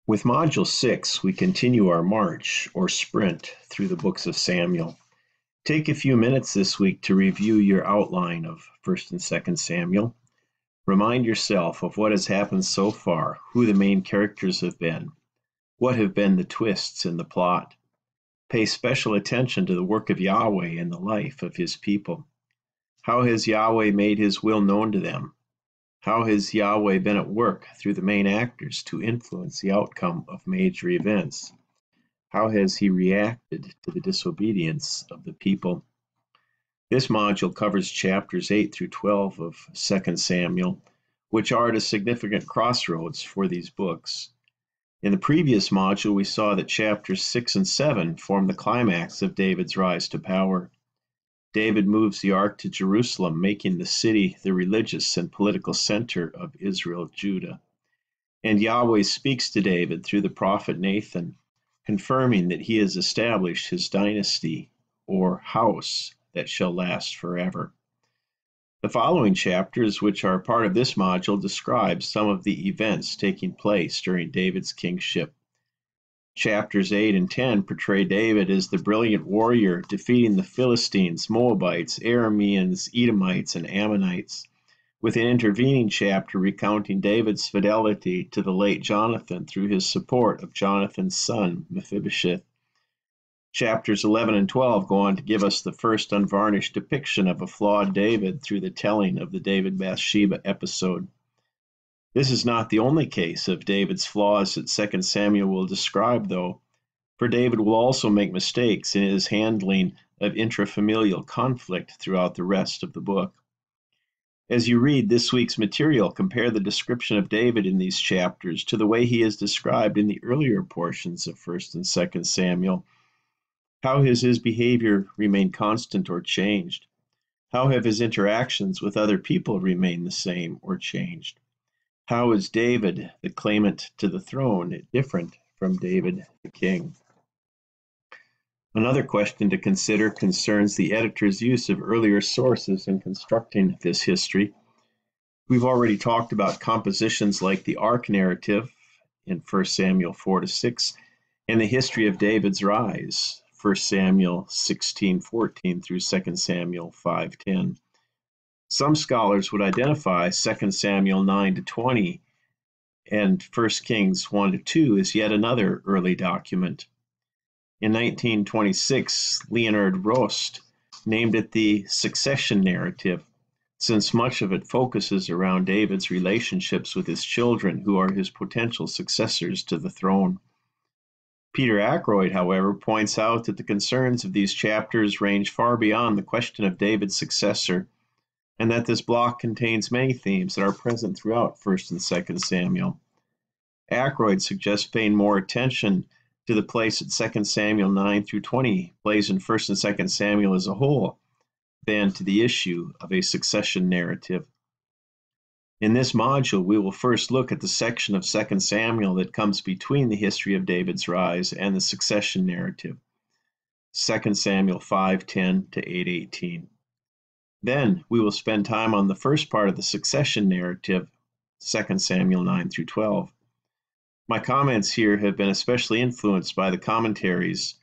With Module 6, we continue our march, or sprint, through the books of Samuel. Take a few minutes this week to review your outline of 1st and 2nd Samuel. Remind yourself of what has happened so far, who the main characters have been, what have been the twists in the plot. Pay special attention to the work of Yahweh in the life of his people. How has Yahweh made his will known to them? How has Yahweh been at work through the main actors to influence the outcome of major events? How has he reacted to the disobedience of the people? This module covers chapters 8 through 12 of 2 Samuel, which are at a significant crossroads for these books. In the previous module, we saw that chapters 6 and 7 form the climax of David's rise to power. David moves the ark to Jerusalem, making the city the religious and political center of Israel, Judah. And Yahweh speaks to David through the prophet Nathan, confirming that he has established his dynasty, or house, that shall last forever. The following chapters, which are part of this module, describe some of the events taking place during David's kingship. Chapters 8 and 10 portray David as the brilliant warrior defeating the Philistines, Moabites, Arameans, Edomites, and Ammonites, with an intervening chapter recounting David's fidelity to the late Jonathan through his support of Jonathan's son, Mephibosheth. Chapters 11 and 12 go on to give us the first unvarnished depiction of a flawed David through the telling of the David-Bathsheba episode. This is not the only case of David's flaws that 2 Samuel will describe, though, for David will also make mistakes in his handling of intrafamilial conflict throughout the rest of the book. As you read this week's material, compare the description of David in these chapters to the way he is described in the earlier portions of 1st and 2nd Samuel. How has his behavior remained constant or changed? How have his interactions with other people remained the same or changed? How is David, the claimant to the throne, different from David, the king? Another question to consider concerns the editor's use of earlier sources in constructing this history. We've already talked about compositions like the Ark narrative in 1 Samuel 4-6 and the history of David's rise, 1 Samuel 16:14 through 2 Samuel 5:10. Some scholars would identify 2 Samuel 9-20 and 1 Kings 1-2 as yet another early document. In 1926, Leonard Rost named it the succession narrative, since much of it focuses around David's relationships with his children, who are his potential successors to the throne. Peter Ackroyd, however, points out that the concerns of these chapters range far beyond the question of David's successor, and that this block contains many themes that are present throughout 1st and 2nd Samuel. Ackroyd suggests paying more attention to the place that 2 Samuel 9-20 plays in 1st and 2nd Samuel as a whole than to the issue of a succession narrative. In this module, we will first look at the section of 2 Samuel that comes between the history of David's rise and the succession narrative, 2 Samuel 5:10-8:18. Then we will spend time on the first part of the succession narrative, 2 Samuel 9-12. My comments here have been especially influenced by the commentaries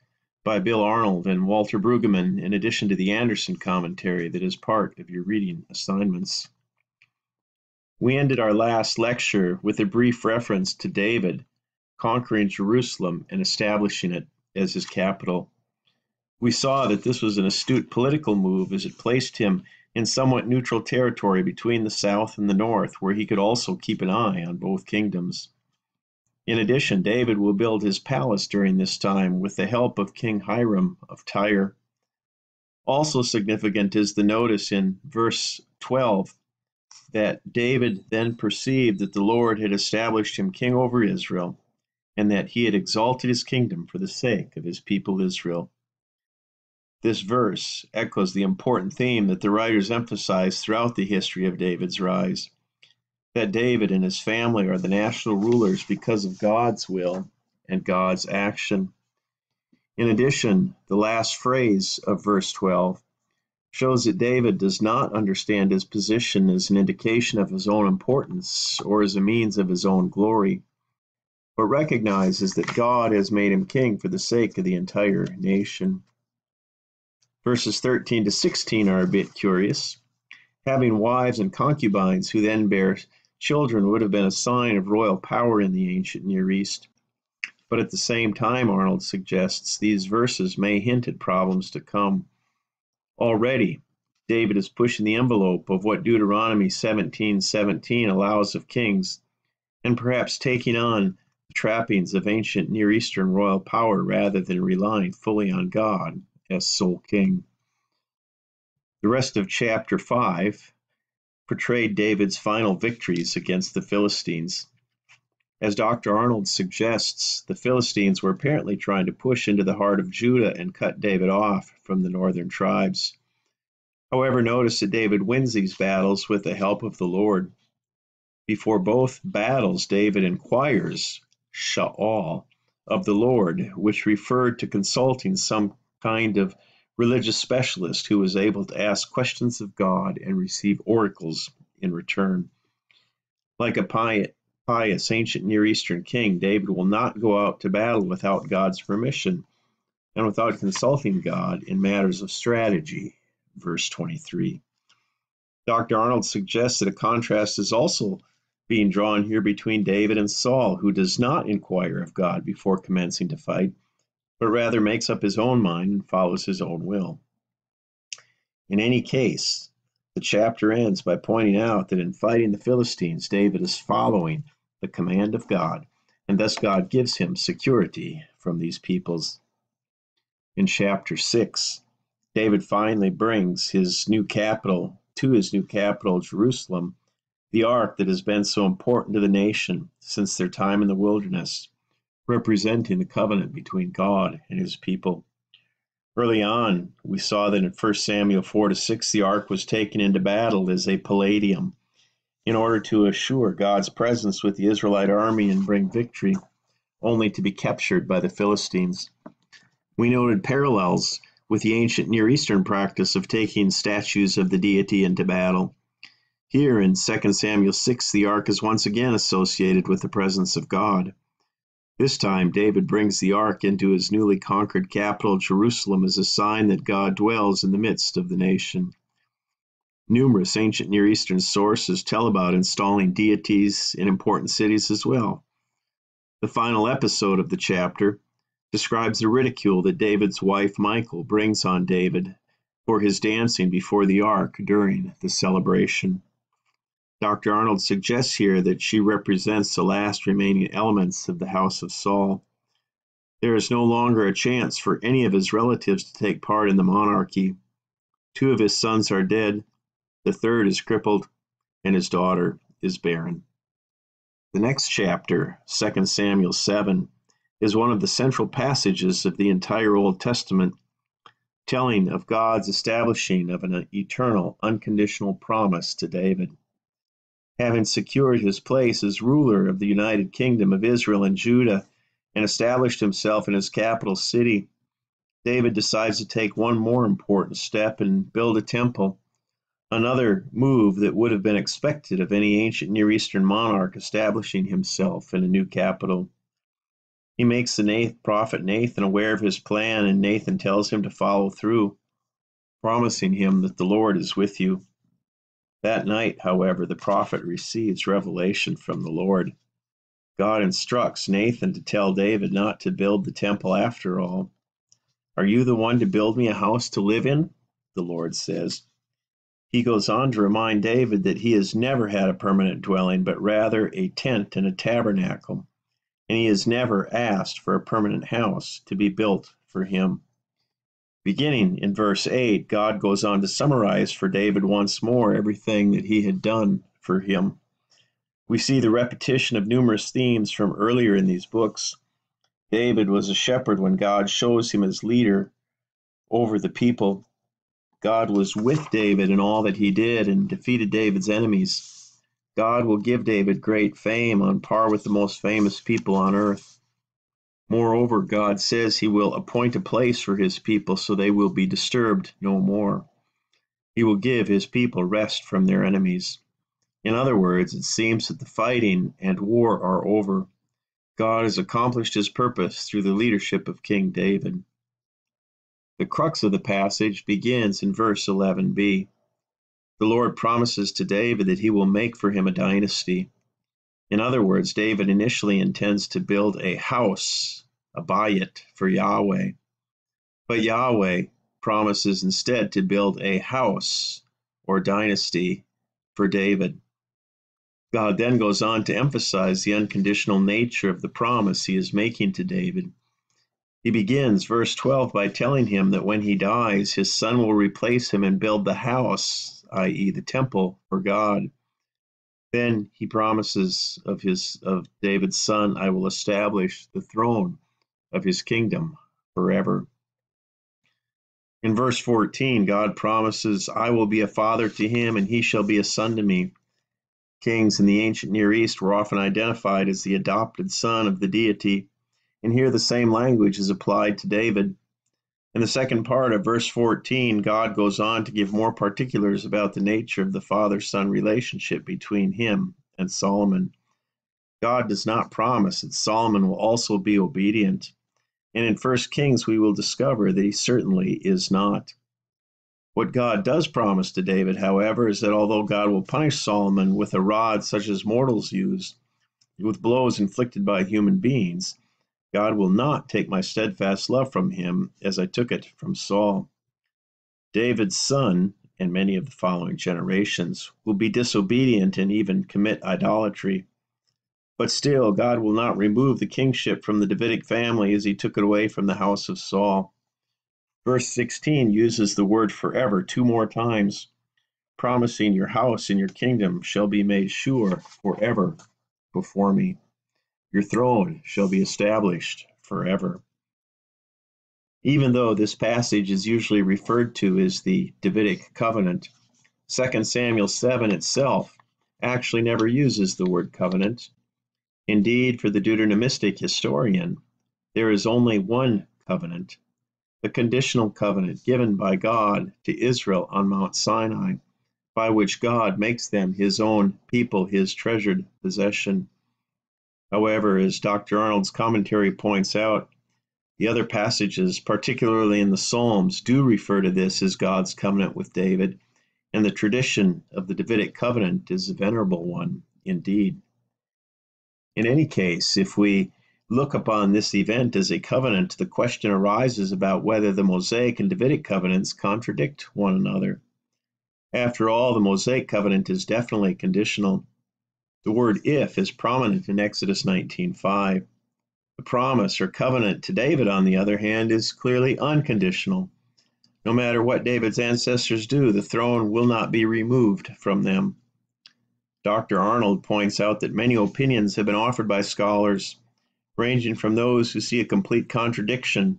by Bill Arnold and Walter Brueggemann, in addition to the Anderson commentary that is part of your reading assignments. We ended our last lecture with a brief reference to David conquering Jerusalem and establishing it as his capital. We saw that this was an astute political move as it placed him in somewhat neutral territory between the south and the north, where he could also keep an eye on both kingdoms. In addition, David will build his palace during this time with the help of King Hiram of Tyre. Also significant is the notice in verse 12 that David then perceived that the Lord had established him king over Israel, and that he had exalted his kingdom for the sake of his people Israel. This verse echoes the important theme that the writers emphasize throughout the history of David's rise, that David and his family are the national rulers because of God's will and God's action. In addition, the last phrase of verse 12 shows that David does not understand his position as an indication of his own importance or as a means of his own glory, but recognizes that God has made him king for the sake of the entire nation. Verses 13 to 16 are a bit curious. Having wives and concubines who then bear children would have been a sign of royal power in the ancient Near East. But at the same time, Arnold suggests these verses may hint at problems to come. Already, David is pushing the envelope of what Deuteronomy 17:17 allows of kings, and perhaps taking on the trappings of ancient Near Eastern royal power rather than relying fully on God as sole king. The rest of chapter 5 portrayed David's final victories against the Philistines. As Dr. Arnold suggests, the Philistines were apparently trying to push into the heart of Judah and cut David off from the northern tribes. However, notice that David wins these battles with the help of the Lord. Before both battles, David inquires, Sha'al, of the Lord, which referred to consulting some kind of religious specialist who was able to ask questions of God and receive oracles in return. Like a pious ancient Near Eastern king, David will not go out to battle without God's permission and without consulting God in matters of strategy. Verse 23. Dr. Arnold suggests that a contrast is also being drawn here between David and Saul, who does not inquire of God before commencing to fight, but rather makes up his own mind and follows his own will. In any case, the chapter ends by pointing out that in fighting the Philistines, David is following the command of God, and thus God gives him security from these peoples. In chapter 6, David finally brings his new capital, Jerusalem, the ark that has been so important to the nation since their time in the wilderness, representing the covenant between God and his people. Early on, we saw that in 1 Samuel 4-6, the ark was taken into battle as a palladium in order to assure God's presence with the Israelite army and bring victory, only to be captured by the Philistines. We noted parallels with the ancient Near Eastern practice of taking statues of the deity into battle. Here in 2 Samuel 6, the ark is once again associated with the presence of God. This time, David brings the ark into his newly conquered capital, Jerusalem, as a sign that God dwells in the midst of the nation. Numerous ancient Near Eastern sources tell about installing deities in important cities as well. The final episode of the chapter describes the ridicule that David's wife Michal brings on David for his dancing before the ark during the celebration. Dr. Arnold suggests here that she represents the last remaining elements of the house of Saul. There is no longer a chance for any of his relatives to take part in the monarchy. 2 of his sons are dead, the third is crippled, and his daughter is barren. The next chapter, 2 Samuel 7, is one of the central passages of the entire Old Testament, telling of God's establishing of an eternal, unconditional promise to David. Having secured his place as ruler of the United Kingdom of Israel and Judah and established himself in his capital city, David decides to take one more important step and build a temple, another move that would have been expected of any ancient Near Eastern monarch establishing himself in a new capital. He makes the prophet Nathan aware of his plan, and Nathan tells him to follow through, promising him that the Lord is with you. That night, however, the prophet receives revelation from the Lord. God instructs Nathan to tell David not to build the temple after all. Are you the one to build me a house to live in? The Lord says. He goes on to remind David that he has never had a permanent dwelling, but rather a tent and a tabernacle, and he has never asked for a permanent house to be built for him. Beginning in verse 8, God goes on to summarize for David once more everything that he had done for him. We see the repetition of numerous themes from earlier in these books. David was a shepherd when God shows him as leader over the people. God was with David in all that he did and defeated David's enemies. God will give David great fame on par with the most famous people on earth. Moreover, God says he will appoint a place for his people so they will be disturbed no more. He will give his people rest from their enemies. In other words, it seems that the fighting and war are over. God has accomplished his purpose through the leadership of King David. The crux of the passage begins in verse 11b. The Lord promises to David that he will make for him a dynasty. In other words, David initially intends to build a house, a bayit, for Yahweh. But Yahweh promises instead to build a house or dynasty for David. God then goes on to emphasize the unconditional nature of the promise he is making to David. He begins verse 12 by telling him that when he dies, his son will replace him and build the house, i.e., the temple, for God. Then he promises of David's son, I will establish the throne of his kingdom forever. In verse 14, God promises, I will be a father to him, and he shall be a son to me. Kings in the ancient Near East were often identified as the adopted son of the deity, and here the same language is applied to David. In the second part of verse 14, God goes on to give more particulars about the nature of the father-son relationship between him and Solomon. God does not promise that Solomon will also be obedient, and in 1 Kings we will discover that he certainly is not. What God does promise to David, however, is that although God will punish Solomon with a rod such as mortals use, with blows inflicted by human beings, God will not take my steadfast love from him as I took it from Saul. David's son, and many of the following generations, will be disobedient and even commit idolatry. But still, God will not remove the kingship from the Davidic family as he took it away from the house of Saul. Verse 16 uses the word forever 2 more times, promising your house and your kingdom shall be made sure forever before me. Your throne shall be established forever. Even though this passage is usually referred to as the Davidic covenant, 2 Samuel 7 itself actually never uses the word covenant. Indeed, for the Deuteronomistic historian, there is only one covenant, the conditional covenant given by God to Israel on Mount Sinai, by which God makes them his own people, his treasured possession. However, as Dr. Arnold's commentary points out, the other passages, particularly in the Psalms, do refer to this as God's covenant with David, and the tradition of the Davidic covenant is a venerable one indeed. In any case, if we look upon this event as a covenant, the question arises about whether the Mosaic and Davidic covenants contradict one another. After all, the Mosaic covenant is definitely conditional. The word if is prominent in Exodus 19:5. The promise or covenant to David, on the other hand, is clearly unconditional. No matter what David's ancestors do, the throne will not be removed from them. Dr. Arnold points out that many opinions have been offered by scholars, ranging from those who see a complete contradiction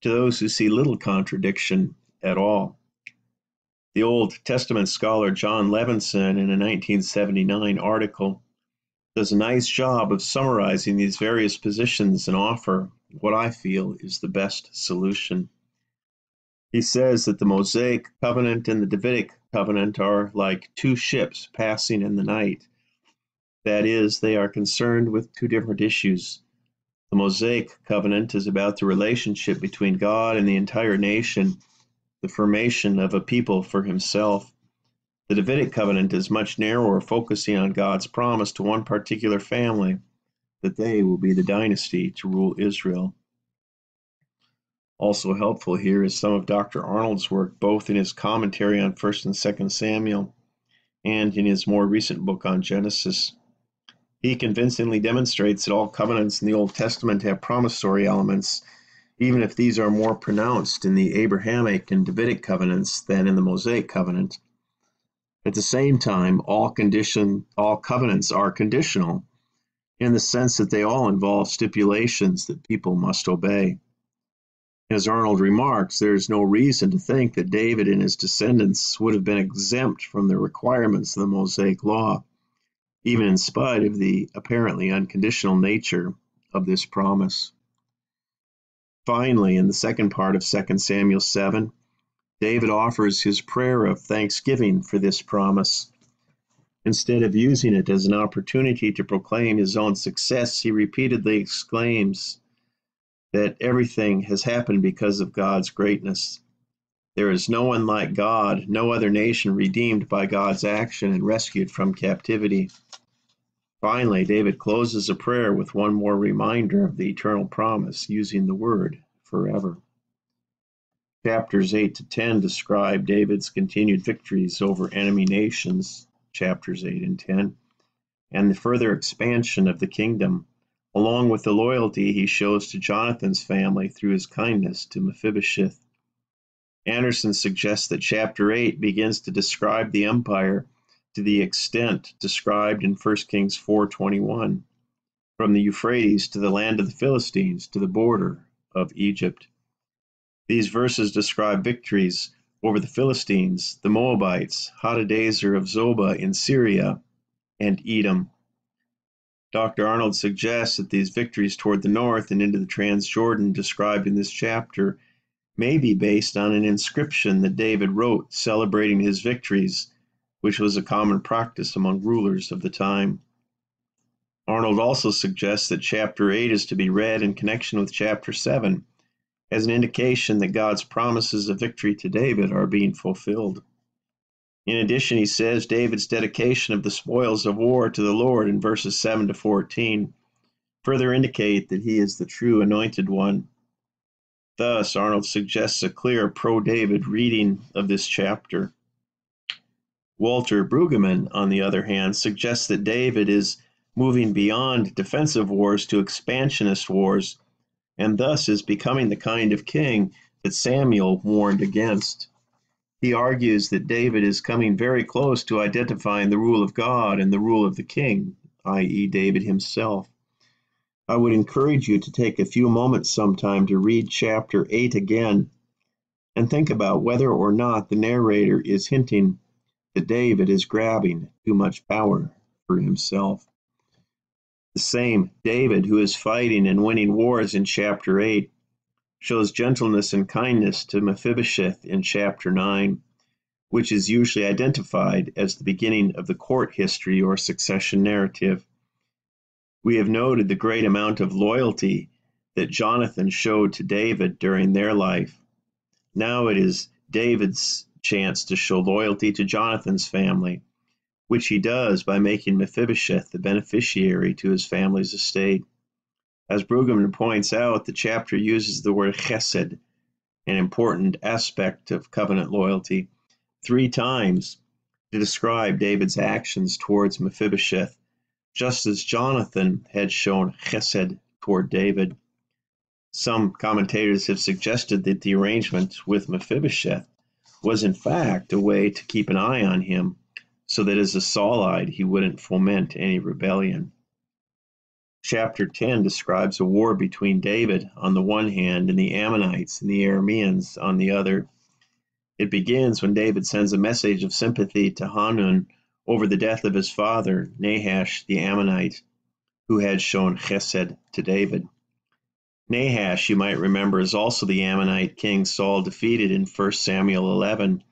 to those who see little contradiction at all. The Old Testament scholar John Levinson, in a 1979 article, does a nice job of summarizing these various positions and offer what I feel is the best solution. He says that the Mosaic covenant and the Davidic covenant are like 2 ships passing in the night. That is, they are concerned with 2 different issues. The Mosaic covenant is about the relationship between God and the entire nation, the formation of a people for himself. The Davidic covenant is much narrower, focusing on God's promise to one particular family, that they will be the dynasty to rule Israel. Also helpful here is some of Dr. Arnold's work, both in his commentary on 1 and 2 Samuel and in his more recent book on Genesis. He convincingly demonstrates that all covenants in the Old Testament have promissory elements, even if these are more pronounced in the Abrahamic and Davidic covenants than in the Mosaic covenant. At the same time, all covenants are conditional, in the sense that they all involve stipulations that people must obey. As Arnold remarks, there is no reason to think that David and his descendants would have been exempt from the requirements of the Mosaic law, even in spite of the apparently unconditional nature of this promise. Finally, in the second part of 2 Samuel 7, David offers his prayer of thanksgiving for this promise. Instead of using it as an opportunity to proclaim his own success, he repeatedly exclaims that everything has happened because of God's greatness. There is no one like God, no other nation redeemed by God's action and rescued from captivity. Finally, David closes a prayer with one more reminder of the eternal promise, using the word forever. Chapters 8 to 10 describe David's continued victories over enemy nations, chapters 8 and 10, and the further expansion of the kingdom, along with the loyalty he shows to Jonathan's family through his kindness to Mephibosheth. Anderson suggests that chapter 8 begins to describe the empire to the extent described in 1 Kings 4:21, from the Euphrates to the land of the Philistines to the border of Egypt. These verses describe victories over the Philistines, the Moabites, Hadadezer of Zobah in Syria, and Edom. Dr. Arnold suggests that these victories toward the north and into the Transjordan described in this chapter may be based on an inscription that David wrote celebrating his victories, which was a common practice among rulers of the time. Arnold also suggests that chapter 8 is to be read in connection with chapter 7, as an indication that God's promises of victory to David are being fulfilled. In addition, he says David's dedication of the spoils of war to the Lord in verses 7 to 14 further indicate that he is the true anointed one. Thus, Arnold suggests a clear pro-David reading of this chapter. Walter Brueggemann, on the other hand, suggests that David is moving beyond defensive wars to expansionist wars, and thus is becoming the kind of king that Samuel warned against. He argues that David is coming very close to identifying the rule of God and the rule of the king, i.e., David himself. I would encourage you to take a few moments sometime to read chapter 8 again and think about whether or not the narrator is hinting that David is grabbing too much power for himself. The same David who is fighting and winning wars in chapter 8 shows gentleness and kindness to Mephibosheth in chapter 9, which is usually identified as the beginning of the court history or succession narrative. We have noted the great amount of loyalty that Jonathan showed to David during their life. Now it is David's chance to show loyalty to Jonathan's family, which he does by making Mephibosheth the beneficiary to his family's estate. As Brueggemann points out, the chapter uses the word chesed, an important aspect of covenant loyalty, 3 times to describe David's actions towards Mephibosheth, just as Jonathan had shown chesed toward David. Some commentators have suggested that the arrangement with Mephibosheth was in fact a way to keep an eye on him, so that as a Saulite he wouldn't foment any rebellion. Chapter 10 describes a war between David on the one hand and the Ammonites and the Arameans on the other. It begins when David sends a message of sympathy to Hanun over the death of his father, Nahash the Ammonite, who had shown chesed to David. Nahash, you might remember, is also the Ammonite king Saul defeated in 1 Samuel 11,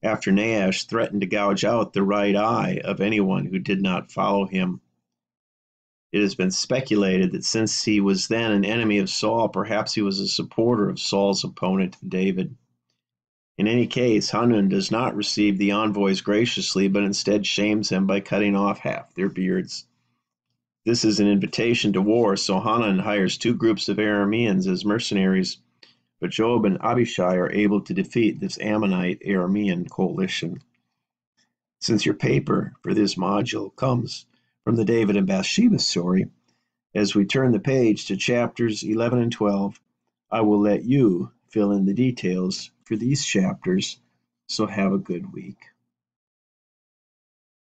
after Nahash threatened to gouge out the right eye of anyone who did not follow him. It has been speculated that since he was then an enemy of Saul, perhaps he was a supporter of Saul's opponent, David. In any case, Hanun does not receive the envoys graciously, but instead shames them by cutting off half their beards. This is an invitation to war, so Hanun hires 2 groups of Arameans as mercenaries, but Joab and Abishai are able to defeat this Ammonite-Aramean coalition. Since your paper for this module comes from the David and Bathsheba story, as we turn the page to chapters 11 and 12, I will let you fill in the details for these chapters, so have a good week.